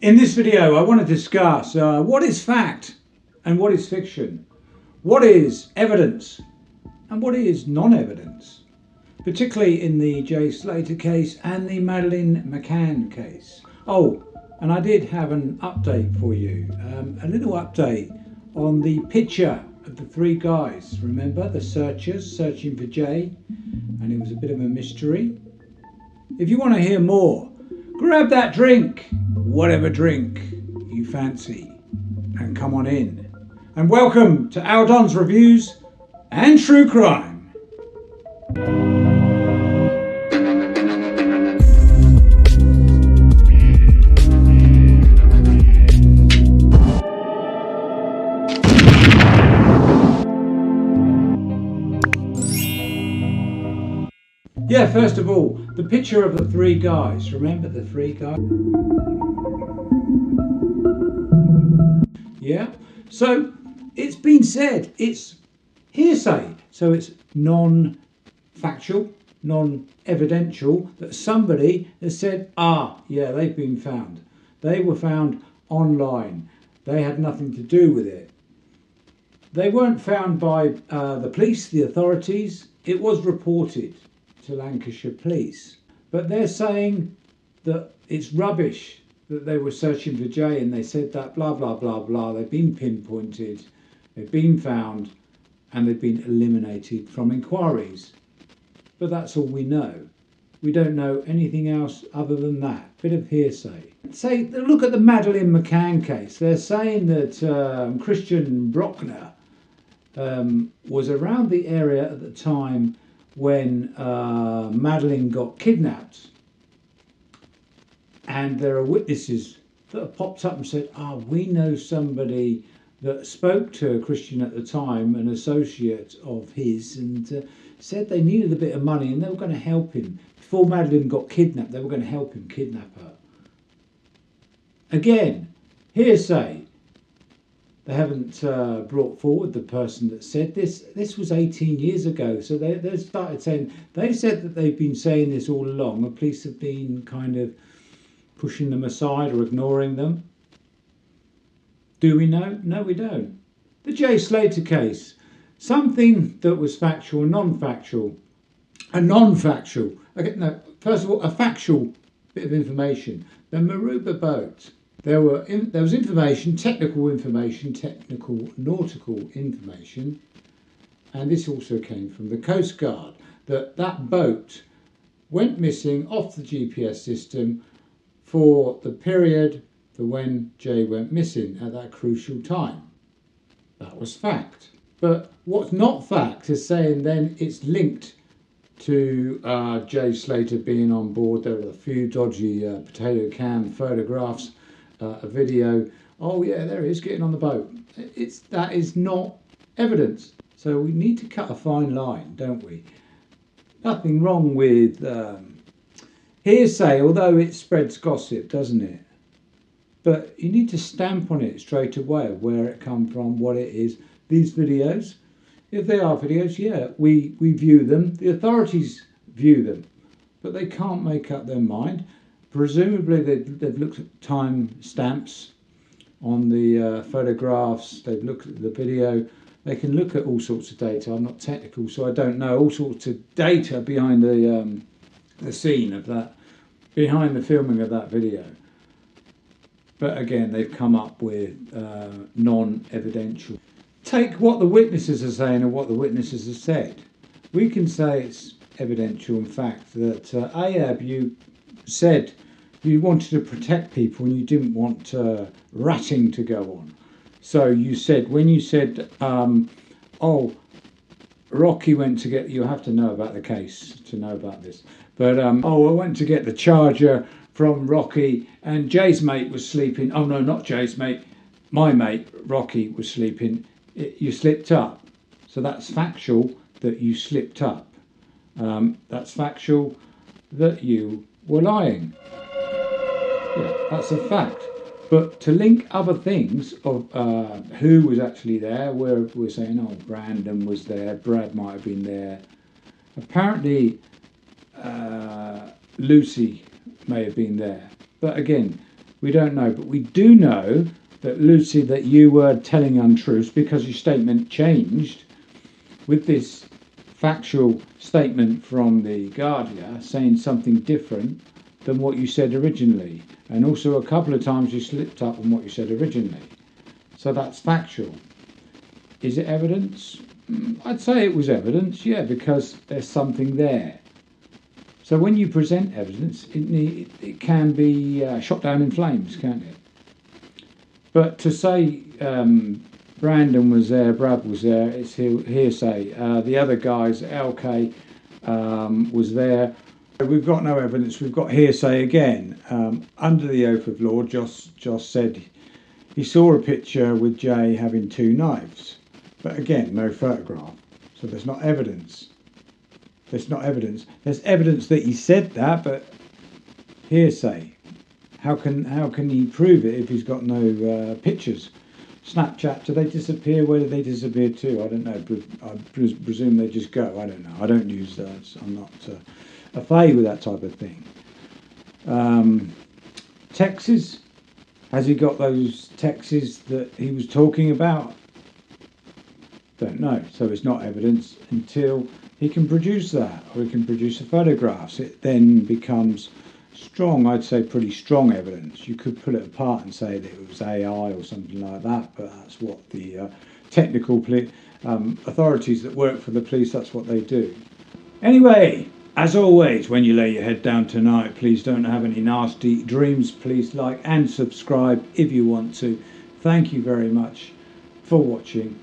In this video, I want to discuss what is fact and what is fiction, what is evidence and what is non-evidence, particularly in the Slater case and the MADELINE McCANN case. Oh, and I did have an update for you, a little update on the picture of the three guys. Remember, the searchers searching for Jay, and it was a bit of a mystery. If you want to hear more, grab that drink, whatever drink you fancy, and come on in. And welcome to Aldon's Reviews and True Crime. Yeah, first of all, the picture of the three guys. Remember the three guys? Yeah. So it's been said, it's hearsay. So it's non-factual, non-evidential, that somebody has said, yeah, they've been found. They were found online. They had nothing to do with it. They weren't found by the police, the authorities. It was reported to Lancashire Police, but they're saying that it's rubbish that they were searching for Jay, and they said that blah blah blah blah, they've been pinpointed, they've been found, and they've been eliminated from inquiries. But that's all we know. We don't know anything else other than that. Bit of hearsay. Say, look at the MADELINE McCANN case. They're saying that Christian Brockner was around the area at the time when Madeline got kidnapped, and there are witnesses that have popped up and said, we know somebody that spoke to Christian at the time, an associate of his, and said they needed a bit of money and they were going to help him. Before Madeline got kidnapped, they were going to help him kidnap her. Again, hearsay. They haven't brought forward the person that said this. This was 18 years ago. So they started saying, they said that they've been saying this all along. The police have been kind of pushing them aside or ignoring them. Do we know? No, we don't. The Jay Slater case. Something that was factual and non-factual. A non-factual. Okay, no, first of all, a factual bit of information. The Maruba boat. There was information, technical nautical information, and this also came from the Coast Guard, that boat went missing off the GPS system for the period for when Jay went missing at that crucial time. That was fact. But what's not fact is saying then it's linked to Jay Slater being on board. There were a few dodgy potato can photographs. A video, there he is getting on the boat. That is not evidence. So we need to cut a fine line, don't we? Nothing wrong with hearsay, although it spreads gossip, doesn't it? But you need to stamp on it straight away of where it come from, what it is. These videos, if they are videos, yeah, we view them. The authorities view them, but they can't make up their mind. Presumably they've looked at time stamps on the photographs, they've looked at the video, they can look at all sorts of data. I'm not technical, so I don't know all sorts of data behind the scene of that, behind the filming of that video. But again, they've come up with non-evidential. Take what the witnesses are saying and what the witnesses have said. We can say it's evidential in fact that Ahab, you said you wanted to protect people and you didn't want ratting to go on. So you said, when you said, Rocky went to get, you have to know about the case to know about this, but I went to get the charger from Rocky and Jay's mate was sleeping. Oh no, not Jay's mate, my mate Rocky was sleeping. You slipped up. So that's factual that you slipped up. That's factual that you were lying. Yeah, that's a fact. But to link other things of who was actually there, where we're saying, Brandon was there, Brad might have been there. Apparently, Lucy may have been there. But again, We don't know, but we do know that, Lucy, that you were telling untruths because your statement changed with this factual statement from the Guardian saying something different than what you said originally. And also a couple of times you slipped up on what you said originally. So that's factual. Is it evidence? I'd say it was evidence, yeah, because there's something there. So when you present evidence, it can be shot down in flames, can't it? But to say Brandon was there, Brad was there, it's hearsay. The other guys, LK was there. We've got no evidence, we've got hearsay again. Under the oath of law, Josh said he saw a picture with Jay having 2 knives. But again, no photograph. So there's not evidence. There's not evidence. There's evidence that he said that, but hearsay. How can he prove it if he's got no pictures? Snapchat, do they disappear? Where do they disappear to? I don't know. I presume they just go. I don't know. I don't use that. I'm not a fay with that type of thing. Texts. Has he got those texts that he was talking about? Don't know. So it's not evidence until he can produce that, or he can produce the photographs. It then becomes strong, I'd say pretty strong evidence. You could pull it apart and say that it was AI or something like that, but that's what the technical authorities that work for the police, that's what they do. Anyway, as always, when you lay your head down tonight, please don't have any nasty dreams. Please like and subscribe if you want to. Thank you very much for watching.